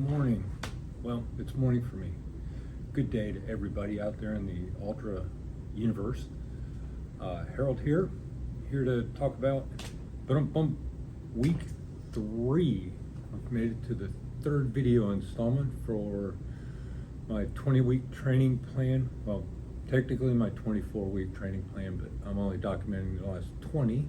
morning. Well, it's morning for me. Good day to everybody out there in the ultra universe. Harold here to talk about week 3. I've made it to the third video installment for my 20-week training plan. Well, technically my 24-week training plan, but I'm only documenting the last 20.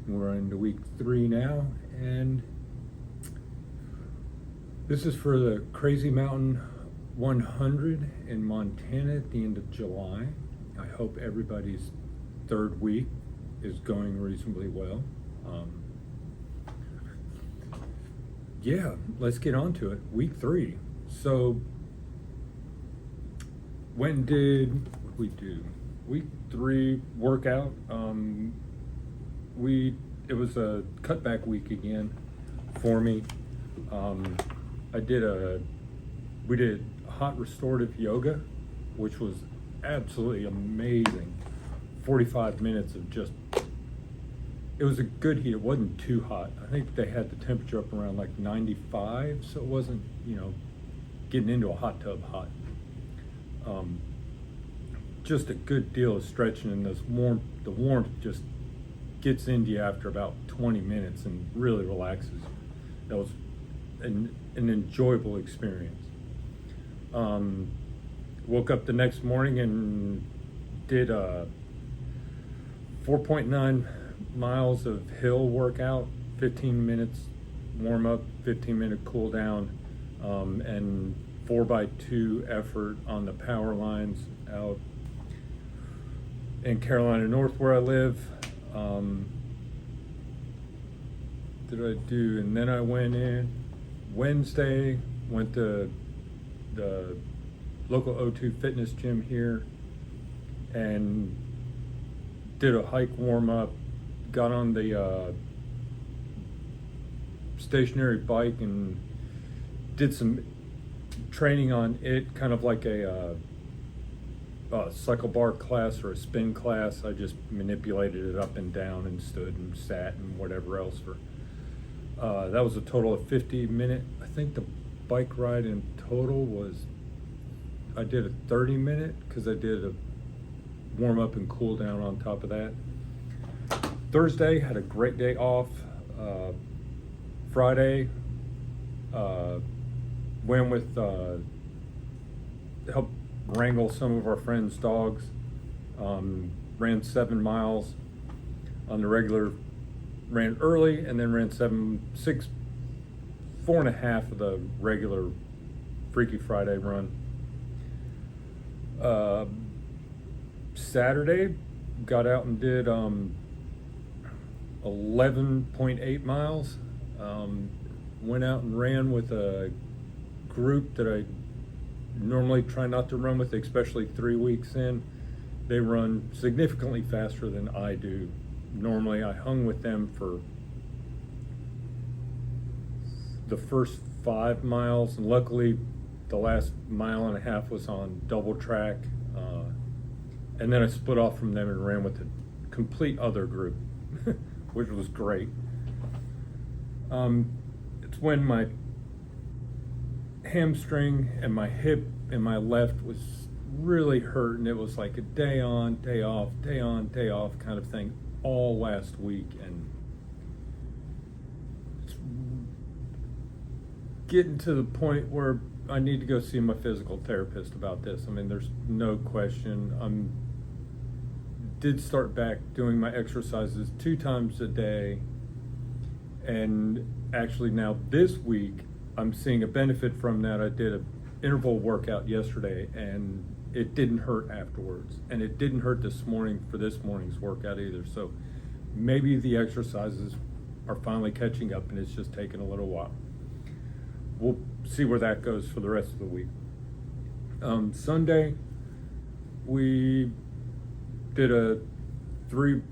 We're into week 3 now, and this is for the Crazy Mountain 100 in Montana at the end of July. I hope everybody's third week is going reasonably well. Yeah, let's get on to it. Week 3. So, what did we do? Week 3 workout. It was a cutback week again for me. We did hot restorative yoga, which was absolutely amazing. 45 minutes of just, it was a good heat. It wasn't too hot. I think they had the temperature up around like 95, so it wasn't, getting into a hot tub hot. Just a good deal of stretching, and the warmth just gets into you after about 20 minutes and really relaxes. That was an enjoyable experience. Woke up the next morning and did a 4.9 miles of hill workout, 15 minutes warm up, 15-minute cool down, and 4x2 effort on the power lines out in Carolina North where I live. And then I went in Wednesday, went to the local O2 fitness gym here and did a hike warm up, got on the stationary bike and did some training on it, kind of like a cycle bar class or a spin class. I just manipulated it up and down and stood and sat and whatever else for. That was a total of 50-minute. I think the bike ride in total was, I did a 30-minute because I did a warm up and cool down on top of that. Thursday, had a great day off. Friday, went with, helped wrangle some of our friends' dogs. Ran 7 miles on the regular, ran early, and then ran 4.5 of the regular Freaky Friday run. Saturday, got out and did 11.8 miles. Went out and ran with a group that I normally try not to run with, especially 3 weeks in. They run significantly faster than I do. Normally I hung with them for the first 5 miles, and luckily the last 1.5 miles was on double track, and then I split off from them and ran with a complete other group, which was great. It's when my hamstring and my hip and my left was really hurting. It was like a day on, day off, day on, day off kind of thing all last week, and it's getting to the point where I need to go see my physical therapist about this. I mean, there's no question. Did start back doing my exercises 2 times a day, and actually now this week I'm seeing a benefit from that. I did an interval workout yesterday and it didn't hurt afterwards, and it didn't hurt this morning for this morning's workout either. So maybe the exercises are finally catching up and it's just taking a little while. We'll see where that goes for the rest of the week. Sunday, we did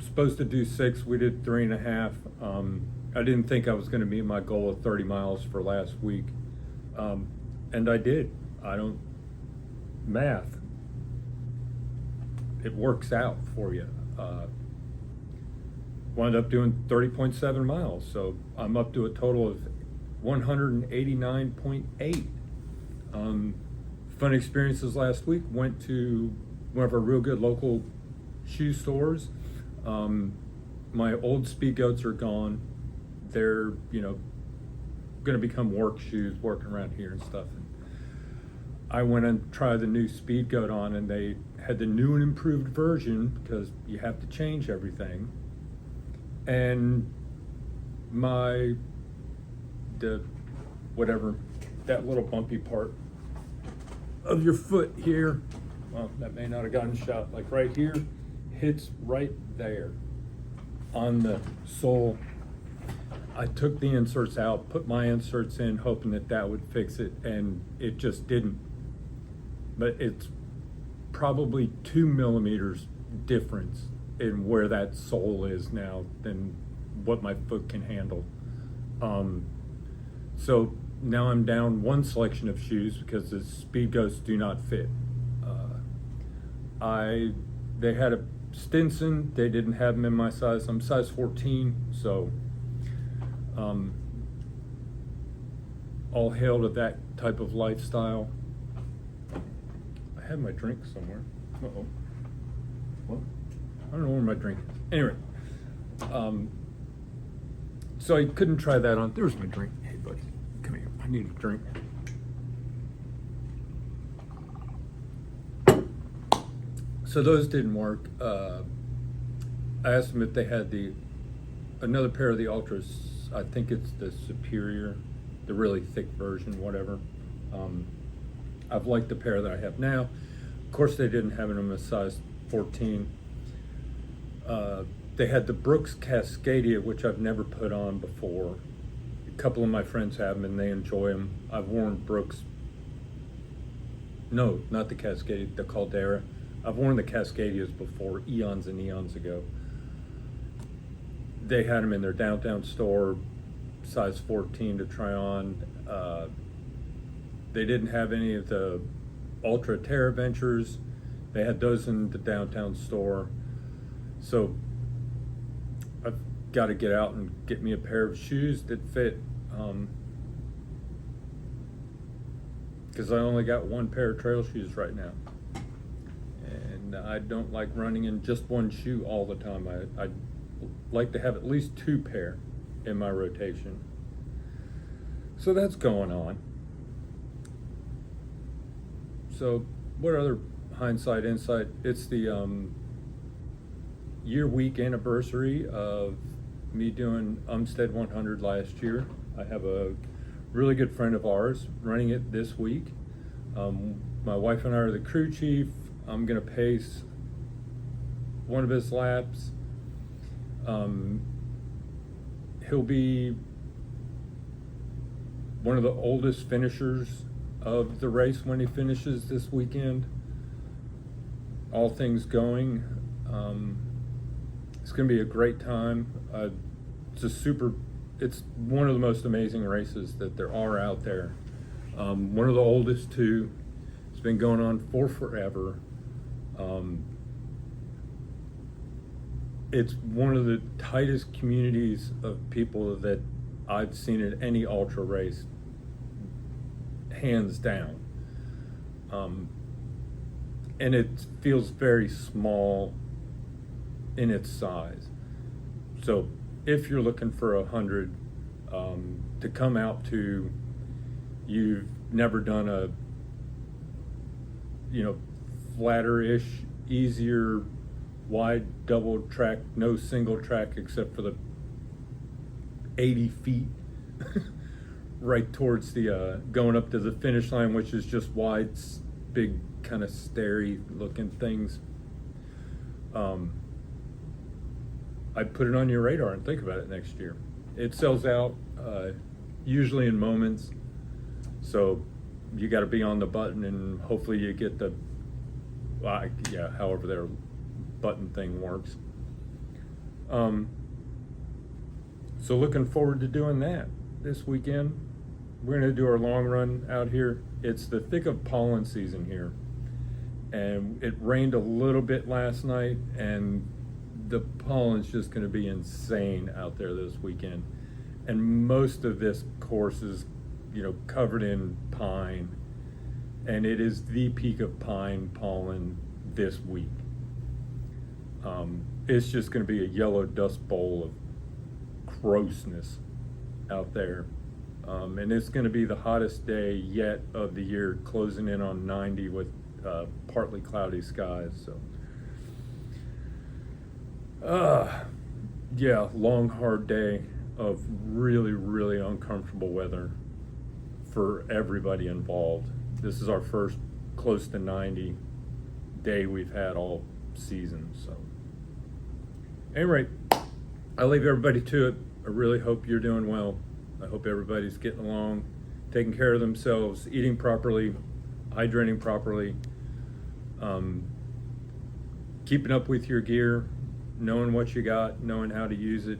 supposed to do 6, we did 3.5. I didn't think I was going to meet my goal of 30 miles for last week, and I did. Math, it works out for you. Wound up doing 30.7 miles, so I'm up to a total of 189.8. Fun experiences last week. Went to one of our real good local shoe stores. My old Speed Goats are gone. They're, going to become work shoes, working around here and stuff. And I went and tried the new Speed Goat on, and they had the new and improved version because you have to change everything. And that little bumpy part of your foot here, well, that may not have gotten shot, like right here, hits right there on the sole. I took the inserts out, put my inserts in, hoping that would fix it, and it just didn't. But it's probably 2 millimeters difference in where that sole is now than what my foot can handle. So now I'm down one selection of shoes because the Speed Goats do not fit. They had a Stinson, they didn't have them in my size. I'm size 14, so all hail to that type of lifestyle. I have my drink somewhere. Uh-oh. What? I don't know where my drink is. Anyway, so I couldn't try that on. There's my drink. Hey, buddy, come here. I need a drink. So those didn't work. I asked them if they had another pair of the Ultras. I think it's the Superior, the really thick version, whatever. I've liked the pair that I have now. Of course, they didn't have them in a size 14. They had the Brooks Cascadia, which I've never put on before. A couple of my friends have them and they enjoy them. I've worn Brooks. No, not the Cascadia, the Caldera. I've worn the Cascadias before, eons and eons ago. They had them in their downtown store, size 14 to try on. They didn't have any of the Ultra Terra Ventures. They had those in the downtown store. So I've got to get out and get me a pair of shoes that fit. Because I only got one pair of trail shoes right now. And I don't like running in just one shoe all the time. I like to have at least 2 pair in my rotation. So that's going on. So what other hindsight, insight? It's the year-week anniversary of me doing Umstead 100 last year. I have a really good friend of ours running it this week. My wife and I are the crew chief. I'm gonna pace one of his laps. He'll be one of the oldest finishers of the race when he finishes this weekend. All things going. It's going to be a great time. It's one of the most amazing races that there are out there. One of the oldest too. It's been going on for forever. It's one of the tightest communities of people that I've seen at any ultra race, hands down. And it feels very small in its size. So if you're looking for 100 to come out to, you've never done a flatter-ish, easier, wide double track, no single track except for the 80 feet right towards the going up to the finish line, which is just wide, big, kind of starey looking things. I'd put it on your radar and think about it next year. It sells out usually in moments, so you got to be on the button, and hopefully you get the however their button thing works. So looking forward to doing that this weekend. We're going to do our long run out here. It's the thick of pollen season here, and it rained a little bit last night, and the pollen's just going to be insane out there this weekend. and most of this course is, covered in pine, and it is the peak of pine pollen this week. It's just going to be a yellow dust bowl of grossness out there. And it's going to be the hottest day yet of the year, closing in on 90 with partly cloudy skies. So, yeah, long, hard day of really, really uncomfortable weather for everybody involved. This is our first close to 90 day we've had all season. So, anyway, I leave everybody to it. I really hope you're doing well. I hope everybody's getting along, taking care of themselves, eating properly, hydrating properly, keeping up with your gear, knowing what you got, knowing how to use it,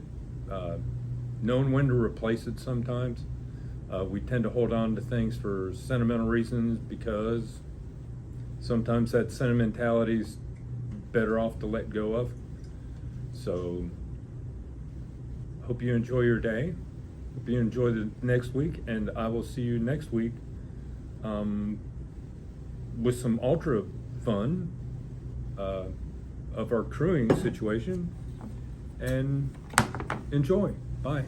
knowing when to replace it sometimes. We tend to hold on to things for sentimental reasons because sometimes that sentimentality's better off to let go of. So, hope you enjoy your day. Hope you enjoy the next week, and I will see you next week with some ultra fun of our crewing situation. And enjoy. Bye.